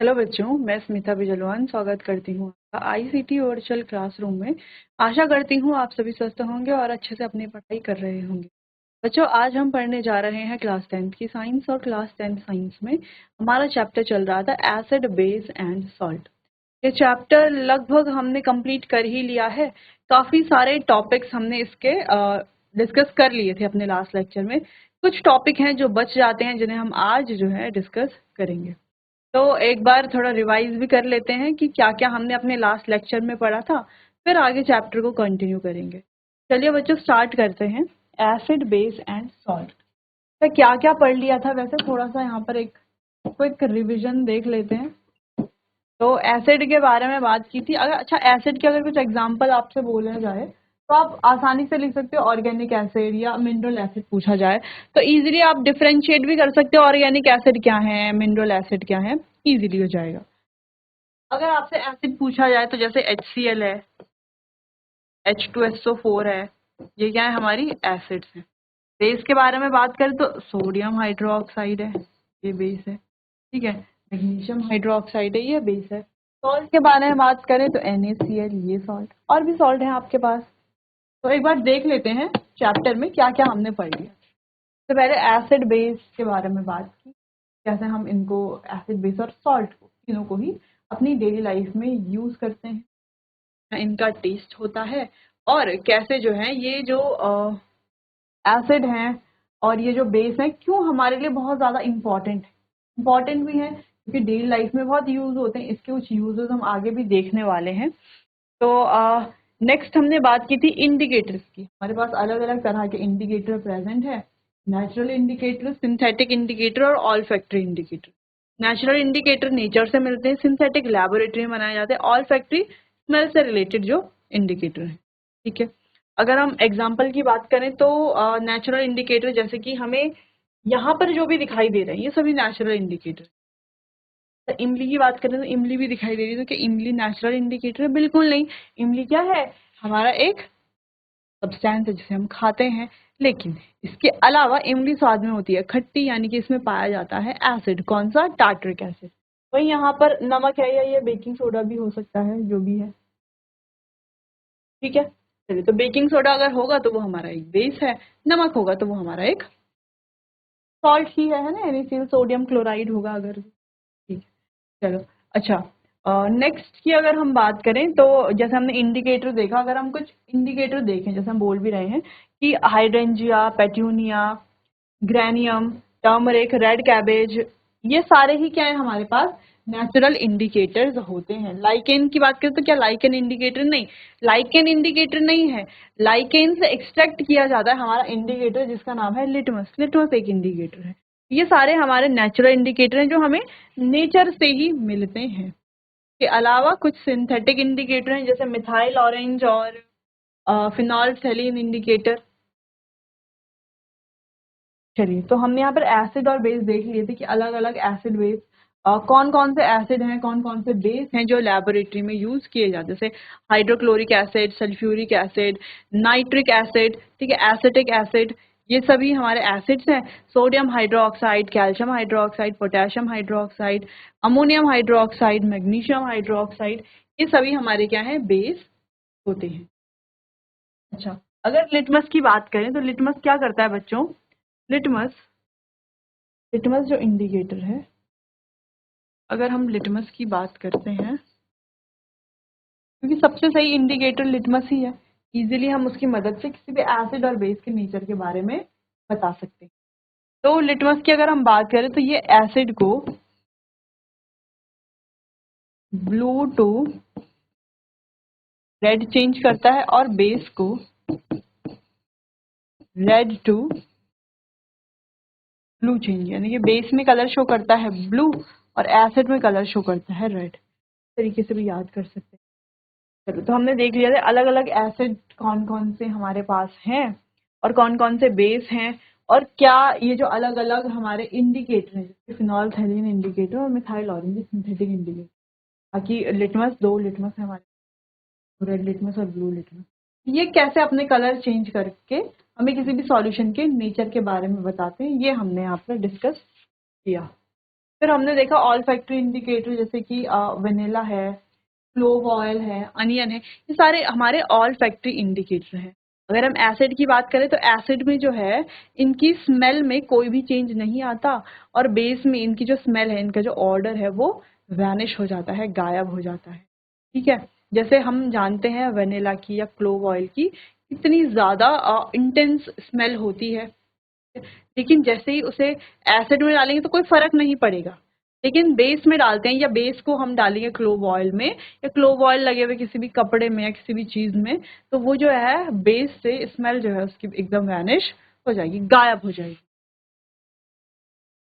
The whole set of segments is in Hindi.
हेलो बच्चों, मैं स्मिता बिजलवान स्वागत करती हूँ आपका आईसीटी वर्चुअल क्लासरूम में। आशा करती हूँ आप सभी स्वस्थ होंगे और अच्छे से अपनी पढ़ाई कर रहे होंगे। बच्चों, आज हम पढ़ने जा रहे हैं क्लास 10th की साइंस और क्लास 10th साइंस में हमारा चैप्टर चल रहा था एसिड, बेस एंड सॉल्ट। ये चैप्टर लगभग हमने कंप्लीट कर ही लिया है। काफी सारे टॉपिक्स हमने इसके डिस्कस कर लिए थे अपने लास्ट लेक्चर में। कुछ टॉपिक हैं जो बच जाते हैं जिन्हें हम आज जो है डिस्कस करेंगे। तो एक बार थोड़ा रिवाइज भी कर लेते हैं कि क्या क्या हमने अपने लास्ट लेक्चर में पढ़ा था, फिर आगे चैप्टर को कंटिन्यू करेंगे। चलिए बच्चों, स्टार्ट करते हैं। एसिड, बेस एंड सॉल्ट तो क्या क्या पढ़ लिया था, वैसे थोड़ा सा यहाँ पर एक क्विक रिवीजन देख लेते हैं। तो एसिड के बारे में बात की थी। अच्छा, एसिड के अगर कुछ एग्जांपल आपसे बोला जाए तो आप आसानी से लिख सकते हो ऑर्गेनिक एसिड या मिनरल एसिड पूछा जाए तो इजीली आप डिफरेंशिएट भी कर सकते हो ऑर्गेनिक एसिड क्या है, मिनरल एसिड क्या है, इजीली हो जाएगा। अगर आपसे एसिड पूछा जाए तो जैसे HCl है, H2SO4 है, ये क्या है, हमारी एसिड्स हैं। बेस के बारे में बात करें तो सोडियम हाइड्रोक्साइड है, ये बेस है। ठीक है, मैग्नीशियम हाइड्रोक्साइड है, ये बेस है। सॉल्ट के बारे में बात करें तो NaCl, ये सॉल्ट। और भी सॉल्ट है आपके पास, तो एक बार देख लेते हैं चैप्टर में क्या क्या हमने पढ़ लिया। तो पहले एसिड बेस के बारे में बात की, कैसे हम इनको एसिड बेस और सॉल्ट को तीनों को ही अपनी डेली लाइफ में यूज करते हैं, इनका टेस्ट होता है और कैसे जो है ये जो एसिड हैं और ये जो बेस है क्यों हमारे लिए बहुत ज़्यादा इम्पॉर्टेंट भी है क्योंकि डेली लाइफ में बहुत यूज होते हैं। इसके कुछ यूजेस हम आगे भी देखने वाले हैं। तो नेक्स्ट हमने बात की थी इंडिकेटर्स की। हमारे पास अलग अलग तरह के इंडिकेटर प्रेजेंट है, नेचुरल इंडिकेटर, सिंथेटिक इंडिकेटर और olfactory indicator. Natural indicator nature से मिलते हैं, सिंथेटिक लैबोरेटरी में बनाए जाते हैं, ऑल्फैक्टरी स्मेल से रिलेटेड जो इंडिकेटर है। ठीक है, अगर हम एग्जाम्पल की बात करें तो नेचुरल इंडिकेटर जैसे कि हमें यहाँ पर जो भी दिखाई दे रहे हैं ये सभी नेचुरल इंडिकेटर। तो इमली की बात करें तो इमली भी दिखाई दे रही है, तो क्या इमली नेचुरल इंडिकेटर है? बिल्कुल नहीं। इमली क्या है, हमारा एक सब्सटेंस है जिसे हम खाते हैं, लेकिन इसके अलावा इमली स्वाद में होती है खट्टी, यानी कि इसमें पाया जाता है एसिड। कौन सा? Tartaric acid. वही यहाँ पर नमक है या ये बेकिंग सोडा भी हो सकता है, जो भी है। ठीक है, चलिए, तो बेकिंग सोडा अगर होगा तो वो हमारा एक बेस है, नमक होगा तो वो हमारा एक सॉल्ट ही है ना, NaCl, सोडियम क्लोराइड होगा अगर। ठीक है, चलो। अच्छा, नेक्स्ट की अगर हम बात करें तो जैसे हमने इंडिकेटर देखा, अगर हम कुछ इंडिकेटर देखें, जैसे हम बोल भी रहे हैं कि hydrangea, petunia, geranium, turmeric, red cabbage, ये सारे ही क्या है हमारे पास नेचुरल इंडिकेटर्स होते हैं। लाइकेन की बात करें तो क्या लाइकेन इंडिकेटर? नहीं, लाइकेन इंडिकेटर नहीं है। लाइकेन से एक्सट्रैक्ट किया जाता है हमारा इंडिकेटर जिसका नाम है लिटमस। लिटमस एक इंडिकेटर है। ये सारे हमारे नेचुरल इंडिकेटर हैं जो हमें नेचर से ही मिलते हैं। के अलावा कुछ सिंथेटिक इंडिकेटर हैं जैसे मिथाइल ऑरेंज और फिनॉल्फ्थेलीन इंडिकेटर। चलिए, तो हमने यहाँ पर एसिड और बेस देख लिए थे कि अलग अलग एसिड बेस कौन कौन से एसिड हैं, कौन कौन से बेस हैं जो लेबोरेटरी में यूज किए जाते हैं, जैसे hydrochloric acid, sulphuric acid, nitric acid, ठीक है, एसिटिक एसिड, ये सभी हमारे एसिड्स हैं। Sodium hydroxide, calcium hydroxide, potassium hydroxide, ammonium hydroxide, magnesium hydroxide, ये सभी हमारे क्या है, बेस होते हैं। अच्छा, अगर लिटमस की बात करें तो लिटमस क्या करता है बच्चों? लिटमस लिटमस जो इंडिकेटर है, अगर हम लिटमस की बात करते हैं, क्योंकि सबसे सही इंडिकेटर लिटमस ही है, इजीली हम उसकी मदद से किसी भी एसिड और बेस के नेचर के बारे में बता सकते हैं। तो लिटमस की अगर हम बात करें तो ये एसिड को ब्लू टू रेड चेंज करता है और बेस को रेड टू ब्लू चेंज, यानी कि बेस में कलर शो करता है ब्लू और एसिड में कलर शो करता है रेड। तरीके से भी याद कर सकते हैं। चलो, तो हमने देख लिया था अलग अलग एसिड कौन कौन से हमारे पास हैं और कौन कौन से बेस हैं, और क्या ये जो अलग अलग हमारे इंडिकेटर हैं जैसे फिनॉल्फ्थेलीन इंडिकेटर और मिथाइल ऑरेंज सिंथेटिक इंडिकेटर। बाकी लिटमस, दो लिटमस है हमारे, रेड लिटमस और ब्लू लिटमस। ये कैसे अपने कलर चेंज करके हमें किसी भी सॉल्यूशन के नेचर के बारे में बताते हैं, ये हमने यहाँ पर डिस्कस किया। फिर हमने देखा ऑल फैक्ट्री इंडिकेटर जैसे कि वेनिला है, क्लोव ऑयल है, अनियन है, ये सारे हमारे ऑल फैक्ट्री इंडिकेटर हैं। अगर हम एसिड की बात करें तो एसिड में जो है इनकी स्मेल में कोई भी चेंज नहीं आता और बेस में इनकी जो स्मेल है, इनका जो ऑर्डर है वो वैनिश हो जाता है, गायब हो जाता है। ठीक है, जैसे हम जानते हैं वेनिला की या क्लोव ऑयल की कितनी ज्यादा इंटेंस स्मेल होती है, लेकिन जैसे ही उसे एसिड में डालेंगे तो कोई फर्क नहीं पड़ेगा, लेकिन बेस में डालते हैं या बेस को हम डालेंगे क्लोव ऑयल में या क्लोव ऑयल लगे हुए किसी भी कपड़े में या किसी भी चीज में, तो वो जो है बेस से स्मेल जो है उसकी एकदम वैनिश हो जाएगी, गायब हो जाएगी।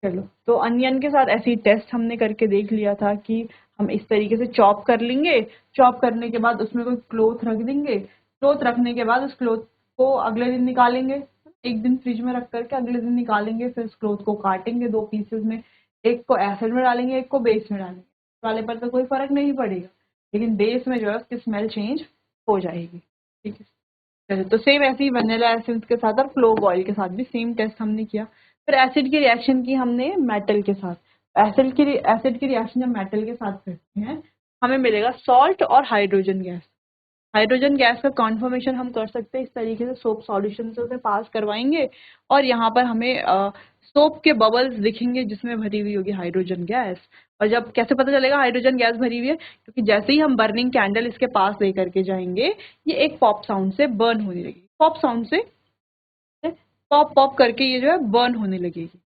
चलो, तो अनियन के साथ ऐसी टेस्ट हमने करके देख लिया था कि हम इस तरीके से चॉप कर लेंगे, चॉप करने के बाद उसमें कोई क्लोथ रख देंगे, क्लोथ रखने के बाद उस क्लोथ को अगले दिन निकालेंगे, एक दिन फ्रिज में रख करके अगले दिन निकालेंगे, फिर उस क्लोथ को काटेंगे दो पीसेस में, एक को एसिड में डालेंगे, एक को बेस में डालेंगे, वाले पर तो कोई फर्क नहीं पड़ेगा, लेकिन बेस में जो है उसकी स्मेल चेंज हो जाएगी। ठीक है, चलो, तो सेम ऐसे ही वनीला एसेंस के साथ और क्लोव ऑयल के साथ भी सेम टेस्ट हमने किया। फिर एसिड की रिएक्शन की हमने मेटल के साथ। एसिड की रिएक्शन जब मेटल के साथ करते हैं हमें मिलेगा सॉल्ट और हाइड्रोजन गैस। हाइड्रोजन गैस का कॉन्फर्मेशन हम कर सकते हैं इस तरीके से, सोप सॉल्यूशन से उसे पास करवाएंगे और यहाँ पर हमें सोप के बबल्स दिखेंगे जिसमें भरी हुई होगी हाइड्रोजन गैस। और जब कैसे पता चलेगा हाइड्रोजन गैस भरी हुई है, क्योंकि जैसे ही हम बर्निंग कैंडल इसके पास लेकर के जाएंगे ये एक पॉप साउंड से बर्न होने लगेगी, पॉप साउंड से पॉप पॉप करके ये जो है बर्न होने लगेगी।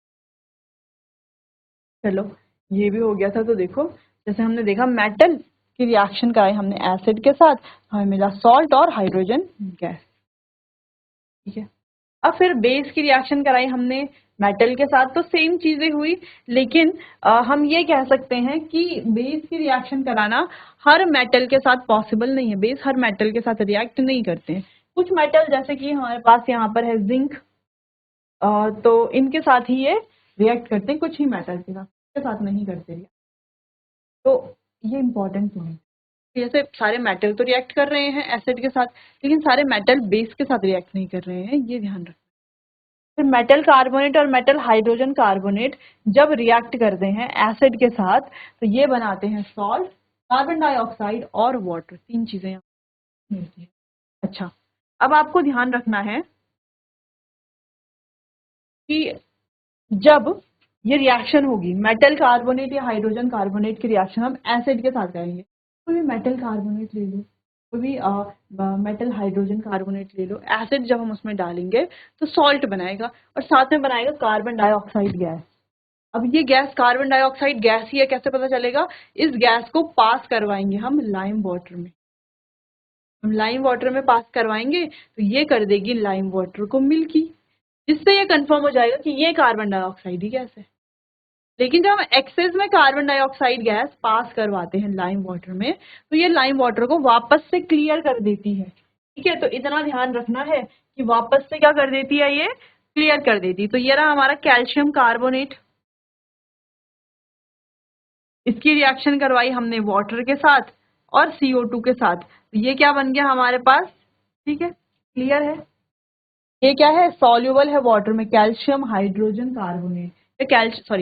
चलो, ये भी हो गया था। तो देखो, जैसे हमने देखा मेटल की रिएक्शन कराई हमने एसिड के साथ, हमें मिला सॉल्ट और हाइड्रोजन गैस। ठीक है, अब फिर बेस की रिएक्शन कराई हमने मेटल के साथ, तो सेम चीजें हुई, लेकिन हम ये कह सकते हैं कि बेस की रिएक्शन कराना हर मेटल के साथ पॉसिबल नहीं है, बेस हर मेटल के साथ रिएक्ट नहीं करते हैं। कुछ मेटल जैसे कि हमारे पास यहाँ पर है जिंक, तो इनके साथ ही ये रिएक्ट करते हैं, कुछ ही मेटल के साथ नहीं करते। तो ये इंपॉर्टेंट पॉइंट है, जैसे सारे मेटल तो रिएक्ट कर रहे हैं एसिड के साथ, लेकिन सारे मेटल बेस के साथ रिएक्ट नहीं कर रहे हैं, ये ध्यान रखना। फिर मेटल कार्बोनेट और मेटल हाइड्रोजन कार्बोनेट जब रिएक्ट करते हैं एसिड के साथ तो ये बनाते हैं सॉल्ट, कार्बन डाइऑक्साइड और वाटर, तीन चीजें यहाँ मिलती है। अच्छा, अब आपको ध्यान रखना है कि जब ये रिएक्शन होगी मेटल कार्बोनेट या हाइड्रोजन कार्बोनेट की रिएक्शन हम एसिड के साथ करेंगे, कोई भी मेटल कार्बोनेट ले लो, कोई भी मेटल हाइड्रोजन कार्बोनेट ले लो, एसिड जब हम उसमें डालेंगे तो सॉल्ट बनाएगा और साथ में बनाएगा कार्बन डाइऑक्साइड गैस। अब ये गैस कार्बन डाइऑक्साइड गैस ही है, कैसे पता चलेगा? इस गैस को पास करवाएंगे हम लाइम वाटर में, हम लाइम वाटर में पास करवाएंगे तो ये कर देगी लाइम वाटर को मिल्की, जिससे ये कंफर्म हो जाएगा कि ये कार्बन डाइऑक्साइड ही गैस है। लेकिन जब हम एक्सेस में कार्बन डाइऑक्साइड गैस पास करवाते हैं लाइम वाटर में तो ये लाइम वाटर को वापस से क्लियर कर देती है। ठीक है, तो इतना ध्यान रखना है कि वापस से क्या कर देती है, ये क्लियर कर देती है। तो ये रहा हमारा कैल्शियम कार्बोनेट, इसकी रिएक्शन करवाई हमने वाटर के साथ और CO2 के साथ, तो ये क्या बन गया हमारे पास? ठीक है, क्लियर है? ये क्या है? सॉल्युबल है वाटर में, कैल्शियम हाइड्रोजन कार्बोनेट या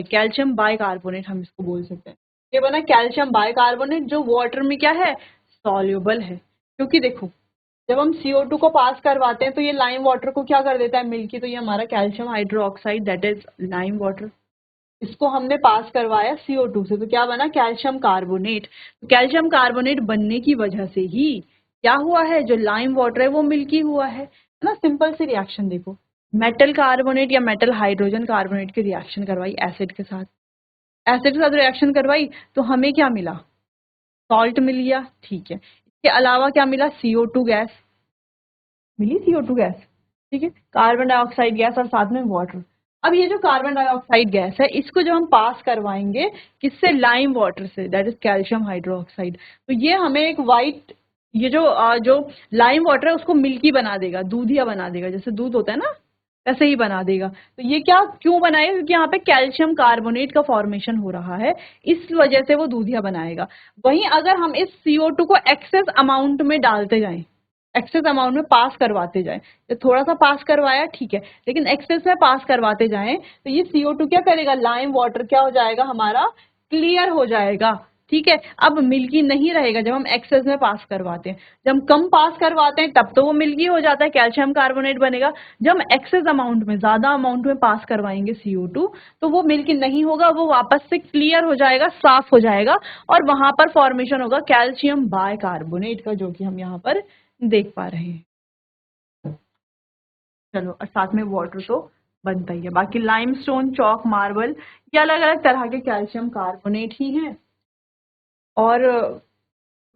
कैल्शियम बाइकार्बोनेट हम इसको बोल सकते हैं। ये बना कैल्शियम बाइकार्बोनेट जो वाटर में क्या है? सॉल्युबल है। क्योंकि देखो, जब हम CO2 को पास करवाते हैं तो ये लाइम वाटर को क्या कर देता है? मिल्की, तो ये हमारा calcium hydroxide that is lime water, इसको हमने पास करवाया CO2 से, तो क्या बना? Calcium carbonate. तो कैल्शियम कार्बोनेट बनने की वजह से ही क्या हुआ है, जो लाइम वाटर है वो मिल्की हुआ है ना। सिंपल सी रिएक्शन देखो, मेटल कार्बोनेट या मेटल हाइड्रोजन कार्बोनेट की रिएक्शन करवाई एसिड के साथ, एसिड के साथ रिएक्शन करवाई तो हमें क्या मिला? सॉल्ट मिल गया। ठीक है, इसके अलावा क्या मिला? CO2 गैस मिली, CO2 गैस। ठीक है, कार्बन डाइऑक्साइड गैस और साथ में वाटर। अब ये जो कार्बन डाइऑक्साइड गैस है इसको जब हम पास करवाएंगे किससे? लाइम वाटर से, दैट इज कैल्शियम हाइड्रोक्साइड, तो ये हमें एक वाइट, ये जो लाइम वाटर है उसको मिल्की बना देगा, दूधिया बना देगा, जैसे दूध होता है ना वैसे ही बना देगा। तो ये क्या क्यों बनाएगा? क्योंकि यहाँ पे कैल्शियम कार्बोनेट का फॉर्मेशन हो रहा है, इस वजह से वो दूधिया बनाएगा। वहीं अगर हम इस CO2 को एक्सेस अमाउंट में डालते जाएं एक्सेस अमाउंट में पास करवाते जाएं। तो थोड़ा सा पास करवाया ठीक है, लेकिन एक्सेस में पास करवाते जाएं तो ये CO2 क्या करेगा, लाइम वाटर क्या हो जाएगा हमारा, क्लियर हो जाएगा। ठीक है, अब मिल्की नहीं रहेगा जब हम एक्सेस में पास करवाते हैं। जब हम कम पास करवाते हैं तब तो वो मिल्की हो जाता है, कैल्शियम कार्बोनेट बनेगा। जब हम एक्सेस अमाउंट में, ज्यादा अमाउंट में पास करवाएंगे CO2 तो वो मिल्की नहीं होगा, वो वापस से क्लियर हो जाएगा, साफ हो जाएगा, और वहां पर फॉर्मेशन होगा कैल्शियम बाइकार्बोनेट का, जो कि हम यहाँ पर देख पा रहे हैं। चलो, और साथ में वाटर तो बनता ही है। बाकी लाइमस्टोन, चौक, मार्बल, ये अलग अलग तरह के कैल्शियम कार्बोनेट ही हैं। और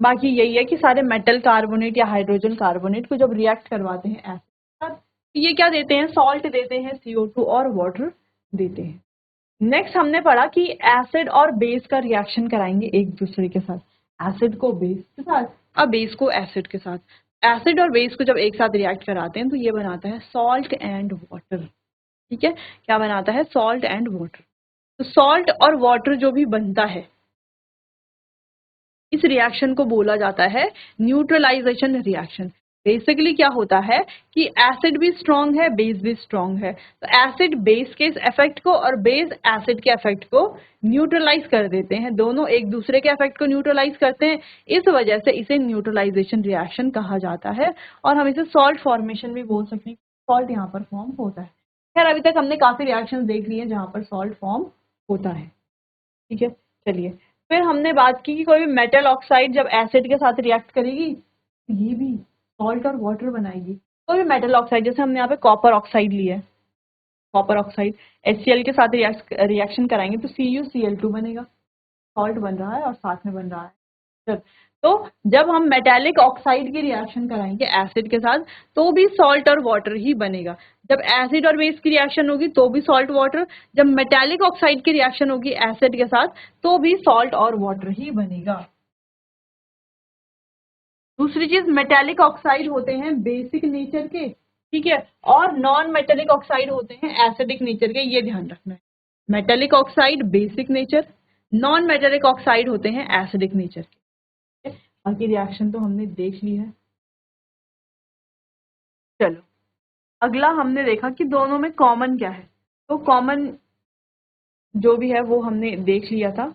बाकी यही है कि सारे मेटल कार्बोनेट या हाइड्रोजन कार्बोनेट को जब रिएक्ट करवाते हैं एसिड के साथ, तो ये क्या देते हैं, सॉल्ट देते हैं, CO2 और वाटर देते हैं। नेक्स्ट हमने पढ़ा कि एसिड और बेस का रिएक्शन कराएंगे एक दूसरे के साथ, एसिड को बेस के साथ और बेस को एसिड के साथ। एसिड और बेस को जब एक साथ रिएक्ट कराते हैं तो ये बनाता है सॉल्ट एंड वाटर। ठीक है, क्या बनाता है, सॉल्ट एंड वाटर। तो सॉल्ट और वाटर जो भी बनता है, इस रिएक्शन को बोला जाता है न्यूट्रलाइजेशन रिएक्शन। बेसिकली क्या होता है कि एसिड भी स्ट्रॉन्ग है, बेस भी स्ट्रॉन्ग है, तो एसिड बेस के इफेक्ट को और बेस एसिड के इफेक्ट को न्यूट्रलाइज कर देते हैं, दोनों एक दूसरे के इफेक्ट को न्यूट्रलाइज करते हैं। इस वजह से इसे न्यूट्रलाइजेशन रिएक्शन कहा जाता है, और हम इसे सॉल्ट फॉर्मेशन भी बोल सकते हैं, सॉल्ट यहाँ पर फॉर्म होता है। खैर, अभी तक हमने काफी रिएक्शन देख लिए हैं जहां पर सॉल्ट फॉर्म होता है। ठीक है, चलिए, फिर हमने बात की कि कोई भी मेटल ऑक्साइड जब एसिड के साथ रिएक्ट करेगी तो ये भी सॉल्ट और वाटर बनाएगी। कोई भी मेटल ऑक्साइड, जैसे हमने यहाँ पे कॉपर ऑक्साइड लिया है, कॉपर ऑक्साइड HCl के साथ रिएक्शन कराएंगे तो CuCl2 बनेगा, सॉल्ट बन रहा है और साथ में बन रहा है वाटर। तो जब हम मेटेलिक ऑक्साइड की रिएक्शन कराएंगे एसिड के साथ तो भी सॉल्ट और वाटर ही बनेगा। जब एसिड और बेस की रिएक्शन होगी तो भी सॉल्ट वाटर, जब मेटेलिक ऑक्साइड की रिएक्शन होगी एसिड के साथ तो भी सॉल्ट और वाटर ही बनेगा। दूसरी चीज, मेटेलिक ऑक्साइड होते हैं बेसिक नेचर के, ठीक है, और नॉन मेटेलिक ऑक्साइड होते हैं एसिडिक नेचर के, ये ध्यान रखना है। Metallic oxide basic nature, non metallic oxide होते हैं एसिडिक नेचर के। बाकी रिएक्शन तो हमने देख ली है। चलो, अगला हमने देखा कि दोनों में कॉमन क्या है, तो कॉमन जो भी है वो हमने देख लिया था।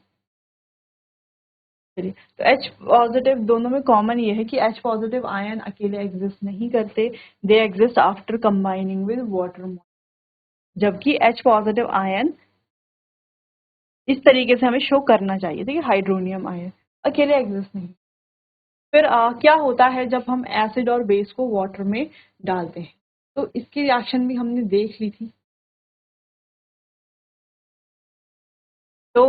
चलिए, तो H पॉजिटिव दोनों में कॉमन ये है कि H पॉजिटिव आयन अकेले एग्जिस्ट नहीं करते, they exist after combining with water, जबकि H पॉजिटिव आयन इस तरीके से हमें शो करना चाहिए, देखिए हाइड्रोनियम आयन अकेले एग्जिस्ट नहीं। फिर क्या होता है जब हम एसिड और बेस को वाटर में डालते हैं, तो इसकी रिएक्शन भी हमने देख ली थी। तो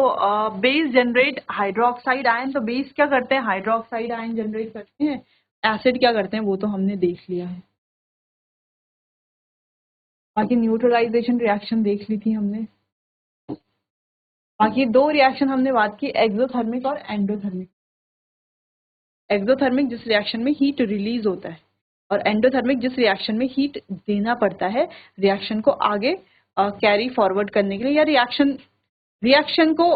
बेस जनरेट हाइड्रोक्साइड आयन, तो बेस क्या करते हैं, हाइड्रोक्साइड आयन जनरेट करते हैं, एसिड क्या करते हैं वो तो हमने देख लिया है। बाकी न्यूट्रलाइजेशन रिएक्शन देख ली थी हमने। बाकी दो रिएक्शन हमने बात की, एक्सोथर्मिक और एंडोथर्मिक। एक्सोथर्मिक जिस रिएक्शन में हीट रिलीज होता है, और एंडोथर्मिक जिस रिएक्शन में हीट देना पड़ता है रिएक्शन को आगे कैरी फॉरवर्ड करने के लिए, या रिएक्शन को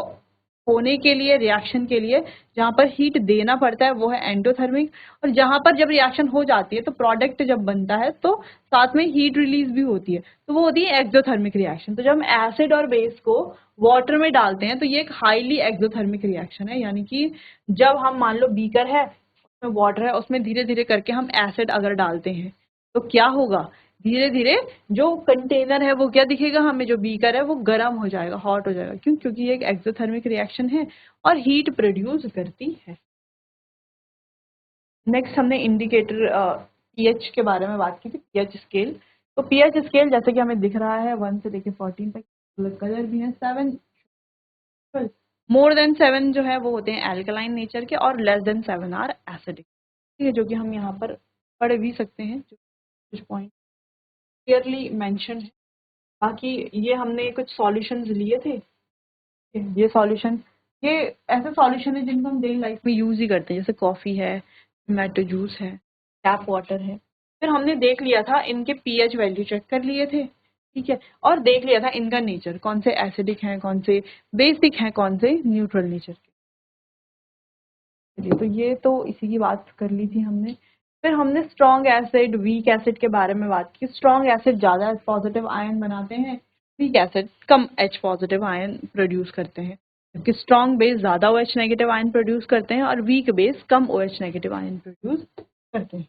होने के लिए, रिएक्शन के लिए जहां पर हीट देना पड़ता है वो है एंडोथर्मिक, और जहां पर जब रिएक्शन हो जाती है तो प्रोडक्ट जब बनता है तो साथ में हीट रिलीज भी होती है, तो वो होती है एक्सोथर्मिक रिएक्शन। तो जब हम एसिड और बेस को वाटर में डालते हैं तो ये एक हाईली एक्सोथर्मिक रिएक्शन है, यानी कि जब हम मान लो बीकर है, उसमें वाटर है, उसमें धीरे धीरे करके हम एसिड अगर डालते हैं तो क्या होगा, धीरे धीरे जो कंटेनर है वो क्या दिखेगा हमें, जो बीकर है वो गर्म हो जाएगा, हॉट हो जाएगा। क्यों, क्योंकि ये एक एक्सोथर्मिक रिएक्शन है और हीट प्रोड्यूस करती है। नेक्स्ट हमने इंडिकेटर पीएच के बारे में बात की थी, पीएच स्केल। तो पीएच स्केल जैसे कि हमें दिख रहा है 1 से लेके 14 तक, कलर भी है 7, मोर देन 7 जो है वो होते हैं एल्कलाइन नेचर के, और लेस देन 7 आर एसिडिक। ठीक है, जो कि हम यहाँ पर पढ़ भी सकते हैं, जो कुछ पॉइंट क्लियरली मेंशन है। बाकी ये हमने कुछ सॉल्यूशंस लिए थे, ये सॉल्यूशन, ये ऐसे सॉल्यूशन है जिनको हम डेली लाइफ में यूज ही करते हैं, जैसे कॉफी है, टोमेटो जूस है, टैप वाटर है। फिर हमने देख लिया था इनके पीएच वैल्यू चेक कर लिए थे, ठीक है, और देख लिया था इनका नेचर, कौन से एसिडिक हैं, कौन से बेसिक हैं, कौन से न्यूट्रल नेचर के। चलिए, तो ये तो इसी की बात कर ली थी हमने। फिर हमने स्ट्रॉन्ग एसिड, वीक एसिड के बारे में बात की। स्ट्रॉन्ग एसिड ज़्यादा H पॉजिटिव आयन बनाते हैं, वीक एसिड कम H पॉजिटिव आयन प्रोड्यूस करते हैं, क्योंकि स्ट्रॉन्ग बेस ज़्यादा OH नेगेटिव आयन प्रोड्यूस करते हैं और वीक बेस कम OH नेगेटिव आयन प्रोड्यूस करते हैं।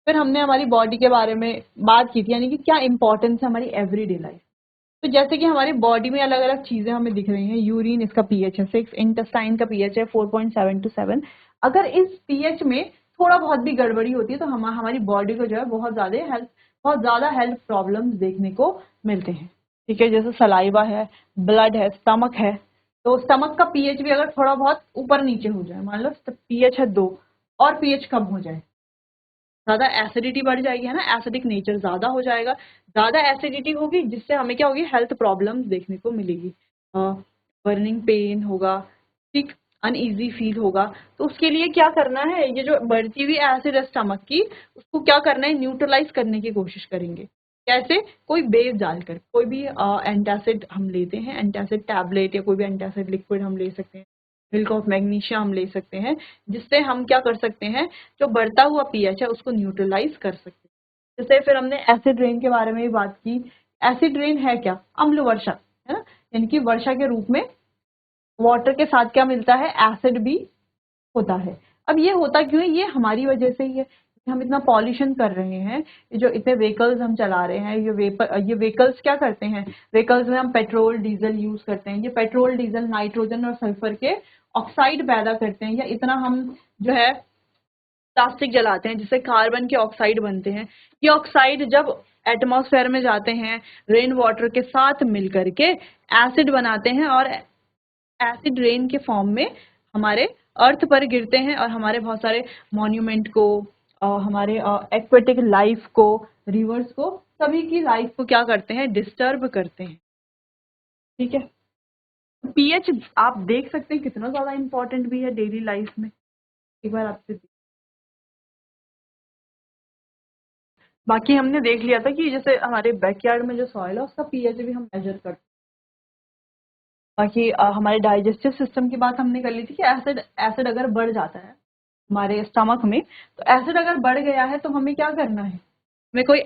फिर हमने हमारी बॉडी के बारे में बात की थी, यानी कि क्या इंपॉर्टेंस है हमारी एवरीडे लाइफ। तो जैसे कि हमारी बॉडी में अलग अलग चीज़ें हमें दिख रही हैं। यूरिन, इसका पीएच है 6, इंटेस्टाइन का पीएच है 4.7 to 7। अगर इस पीएच में थोड़ा बहुत भी गड़बड़ी होती है तो हमारी बॉडी को जो है बहुत ज़्यादा हेल्थ प्रॉब्लम्स देखने को मिलते हैं। ठीक है, जैसे सलाइवा है, ब्लड है, स्टमक है। तो स्टमक का पीएच भी अगर थोड़ा बहुत ऊपर नीचे हो जाए, मान लो पीएच है 2 और पीएच कम हो जाए, ज़्यादा एसिडिटी बढ़ जाएगी, है ना, एसिडिक नेचर ज़्यादा हो जाएगा। ज़्यादा एसिडिटी होगी जिससे हमें क्या होगी, हेल्थ प्रॉब्लम्स देखने को मिलेगी। बर्निंग पेन होगा, ठीक, अनईजी फील होगा। तो उसके लिए क्या करना है, ये जो बढ़ती हुई एसिड है स्टमक की, उसको क्या करना है, न्यूट्रलाइज करने की कोशिश करेंगे। कैसे, कोई बेस डालकर, कोई भी एंटासिड हम लेते हैं, एंटासिड टैबलेट या कोई भी एंटासिड लिक्विड हम ले सकते हैं, मिल्क ऑफ मैग्नीशिया हम ले सकते हैं, जिससे हम क्या कर सकते हैं, जो बढ़ता हुआ पीएच है उसको न्यूट्रलाइज कर सकते हैं। जैसे फिर हमने एसिड रेन के बारे में भी बात की। एसिड रेन है क्या, अम्ल वर्षा, है ना, यानी कि वर्षा के रूप में वाटर के साथ क्या मिलता है, एसिड भी होता है। अब ये होता क्यों है, ये हमारी वजह से ही है। हम इतना पॉल्यूशन कर रहे हैं, जो इतने व्हीकल्स हम चला रहे हैं, ये व्हीकल्स क्या करते हैं, व्हीकल्स में हम पेट्रोल डीजल यूज करते हैं। ये पेट्रोल डीजल नाइट्रोजन और सल्फर के ऑक्साइड पैदा करते हैं, या इतना हम जो है प्लास्टिक जलाते हैं जिससे कार्बन के ऑक्साइड बनते हैं। ये ऑक्साइड जब एटमॉस्फेयर में जाते हैं, रेन वाटर के साथ मिल करके एसिड बनाते हैं, और एसिड रेन के फॉर्म में हमारे अर्थ पर गिरते हैं और हमारे बहुत सारे मॉन्यूमेंट को, हमारे एक्वेटिक लाइफ को, रिवर्स को, सभी की लाइफ को क्या करते हैं, डिस्टर्ब करते हैं। ठीक है, पीएच आप देख सकते हैं कितना ज्यादा इंपॉर्टेंट भी है डेली लाइफ में। एक बार आपसे बाकी हमने देख लिया था कि जैसे हमारे बैकयार्ड में जो सॉइल है उसका पीएच भी हम मेजर करते हैं। बाकी हमारे डाइजेस्टिव सिस्टम की बात हमने कर ली थी कि एसिड एसिड अगर बढ़ जाता है हमारे स्टमक में, तो एसिड अगर बढ़ गया है तो हमें क्या करना है, हमें कोई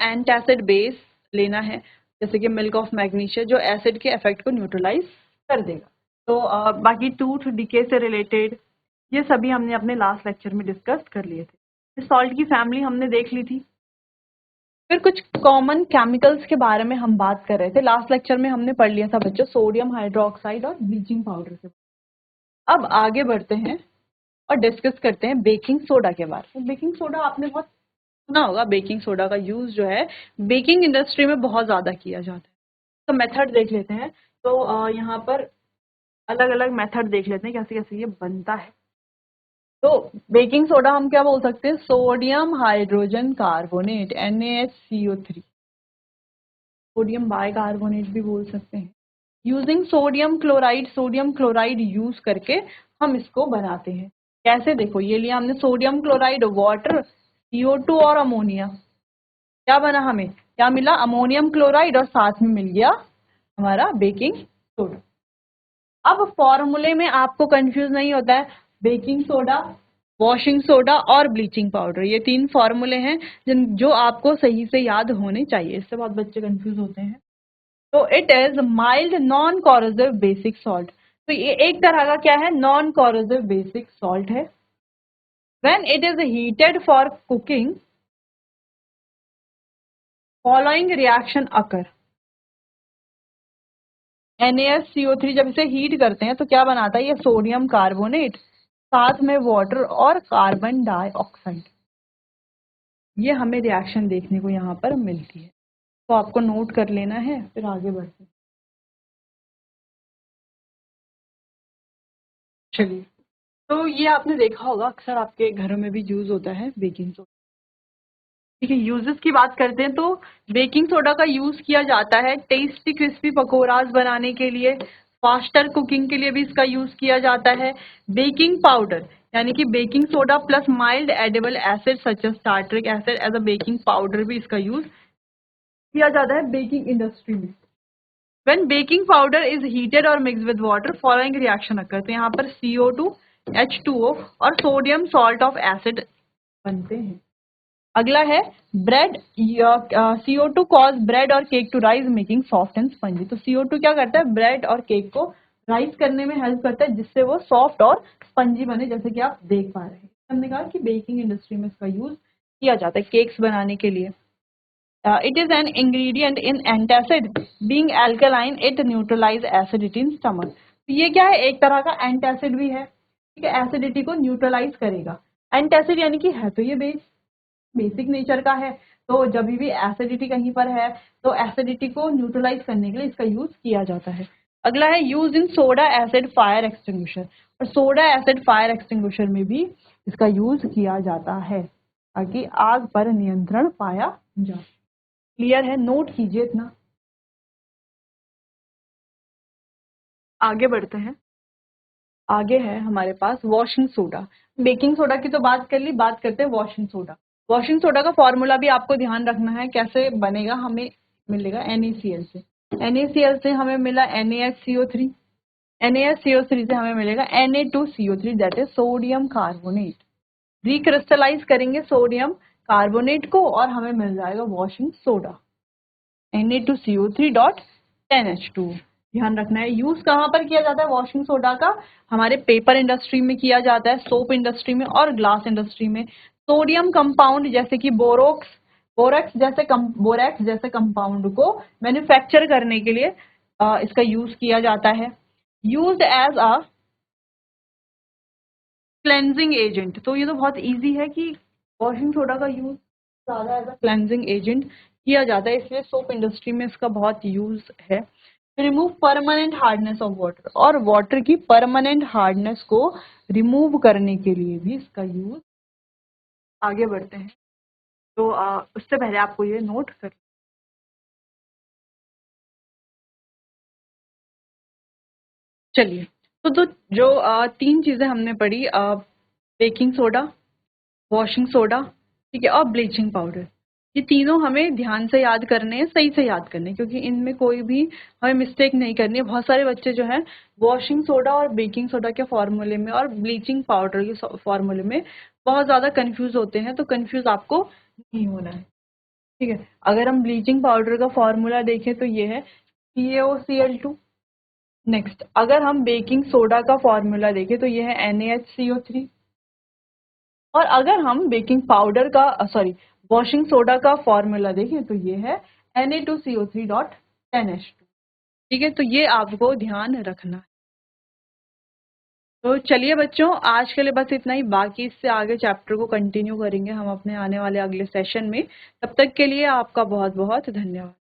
एंटासिड बेस लेना है, जैसे कि मिल्क ऑफ मैग्नीशिया, जो एसिड के इफेक्ट को न्यूट्रलाइज कर देगा। तो बाकी टूथ डिके से रिलेटेड ये सभी हमने अपने लास्ट लेक्चर में डिस्कस कर लिए थे। सॉल्ट की फैमिली हमने देख ली थी। फिर कुछ कॉमन केमिकल्स के बारे में हम बात कर रहे थे। लास्ट लेक्चर में हमने पढ़ लिया था बच्चों, सोडियम हाइड्रोक्साइड और ब्लीचिंग पाउडर के। अब आगे बढ़ते हैं और डिस्कस करते हैं बेकिंग सोडा के बारे में। बेकिंग सोडा आपने बहुत सुना होगा, बेकिंग सोडा का यूज जो है बेकिंग इंडस्ट्री में बहुत ज्यादा किया जाता है। तो मेथड देख लेते हैं। तो यहाँ पर अलग अलग मेथड देख लेते हैं कैसे कैसे ये बनता है। तो बेकिंग सोडा हम क्या बोल सकते हैं, sodium hydrogen carbonate NaHCO3, sodium bicarbonate भी बोल सकते हैं। यूजिंग सोडियम क्लोराइड यूज करके हम इसको बनाते हैं। कैसे, देखो ये लिया हमने सोडियम क्लोराइड, वाटर, CO2 और अमोनिया। क्या बना, हमें क्या मिला, अमोनियम क्लोराइड, और साथ में मिल गया हमारा बेकिंग सोडा। अब फॉर्मूले में आपको कंफ्यूज नहीं होता है, बेकिंग सोडा, वॉशिंग सोडा और ब्लीचिंग पाउडर, ये 3 फॉर्मूले हैं जो आपको सही से याद होने चाहिए। इससे बहुत बच्चे कंफ्यूज होते हैं। तो it is mild non corrosive basic salt. तो ये एक तरह का क्या है, नॉन कॉरोसिव बेसिक सॉल्ट है। When it is heated for cooking, following reaction occur. NaCO3 जब इसे हीट करते हैं तो क्या बनाता है, ये सोडियम कार्बोनेट, साथ में वाटर और कार्बन डाइऑक्साइड। ये हमें रिएक्शन देखने को यहाँ पर मिलती है। तो आपको नोट कर लेना है, फिर आगे बढ़ते हैं। चलिए, तो ये आपने देखा होगा अक्सर आपके घरों में भी यूज होता है बेकिंग सोडा। ठीक है, यूजेस की बात करते हैं तो बेकिंग सोडा का यूज किया जाता है टेस्टी क्रिस्पी पकौड़ाज बनाने के लिए, फास्टर कुकिंग के लिए भी इसका यूज किया जाता है। बेकिंग पाउडर यानी कि baking soda plus mild edible acid such as tartaric acid as a baking powder भी इसका यूज किया जाता है बेकिंग इंडस्ट्री में। When baking powder is heated or mixed with water, following reaction occurs। तो यहाँ पर CO2, H2O और सोडियम सॉल्ट ऑफ एसिड बनते हैं। अगला है ब्रेड, CO2 कॉज ब्रेड और cake to rise making soft and spongy. तो CO2 क्या करता है, ब्रेड और केक को राइज करने में हेल्प करता है, जिससे वो सॉफ्ट और स्पंजी बने, जैसे कि आप देख पा रहे हैं। हमने कहा कि बेकिंग इंडस्ट्री में इसका यूज किया जाता है केक्स बनाने के लिए। It is an ingredient in antacid, being alkaline it neutralize acidity in stomach. ये क्या है, एक तरह का एंटासिड भी है, ठीक है, एसिडिटी को न्यूट्रलाइज करेगा। एंटासिड यानी कि है तो ये बेसिक नेचर का है, तो जब भी एसिडिटी कहीं पर है तो एसिडिटी को न्यूट्रलाइज करने के लिए इसका यूज किया जाता है। अगला है use in soda acid fire extinguisher, और सोडा एसिड फायर एक्सटिंग्विशर में भी इसका यूज किया जाता है ताकि आग पर नियंत्रण पाया जाए। क्लियर है, नोट कीजिए इतना। आगे बढ़ते हैं। आगे है हमारे पास वॉशिंग सोडा। बेकिंग सोडा की तो बात कर ली, बात करते हैं वॉशिंग सोडा। वॉशिंग सोडा का फॉर्मूला भी आपको ध्यान रखना है, कैसे बनेगा। हमें मिलेगा NaCl से, NaCl से हमें मिला NaHCO3, NaHCO3 से हमें मिलेगा Na2CO3, that is sodium carbonate. Recrystallise करेंगे सोडियम कार्बोनेट को और हमें मिल जाएगा वॉशिंग सोडा, Na2CO3.10H2। ध्यान रखना है यूज कहाँ पर किया जाता है वॉशिंग सोडा का, हमारे पेपर इंडस्ट्री में किया जाता है, सोप इंडस्ट्री में और ग्लास इंडस्ट्री में। सोडियम कंपाउंड जैसे कि बोरेक्स जैसे कंपाउंड को मैन्युफैक्चर करने के लिए इसका यूज किया जाता है। Use as a cleansing agent, तो ये तो बहुत इजी है कि वॉशिंग सोडा का यूज ज्यादा एज अ क्लेंजिंग एजेंट किया जाता है, इसलिए सोप इंडस्ट्री में इसका बहुत यूज है। Remove permanent hardness of water, और वाटर की परमानेंट हार्डनेस को रिमूव करने के लिए भी इसका यूज। आगे बढ़ते हैं, तो उससे पहले आपको ये नोट कर, चलिए। तो जो तीन चीजें हमने पढ़ी, बेकिंग सोडा, वॉशिंग सोडा, ठीक है, और ब्लीचिंग पाउडर, ये तीनों हमें ध्यान से याद करने हैं, सही से याद करने हैं, क्योंकि इनमें कोई भी हमें मिस्टेक नहीं करनी है। बहुत सारे बच्चे जो है वॉशिंग सोडा और बेकिंग सोडा के फॉर्मूले में और ब्लीचिंग पाउडर के फॉर्मूले में बहुत ज़्यादा कंफ्यूज होते हैं, तो कंफ्यूज आपको नहीं होना है, ठीक है। अगर हम ब्लीचिंग पाउडर का फॉर्मूला देखें तो ये है CaOCl2। नेक्स्ट, अगर हम बेकिंग सोडा का फॉर्मूला देखें तो ये है NaHCO3। और अगर हम बेकिंग पाउडर का सॉरी वॉशिंग सोडा का फॉर्मूला देखें तो ये है Na2CO3.10H2, ठीक है। तो ये आपको ध्यान रखना है। तो चलिए बच्चों, आज के लिए बस इतना ही, बाकी इससे आगे चैप्टर को कंटिन्यू करेंगे हम अपने आने वाले अगले सेशन में। तब तक के लिए आपका बहुत बहुत धन्यवाद।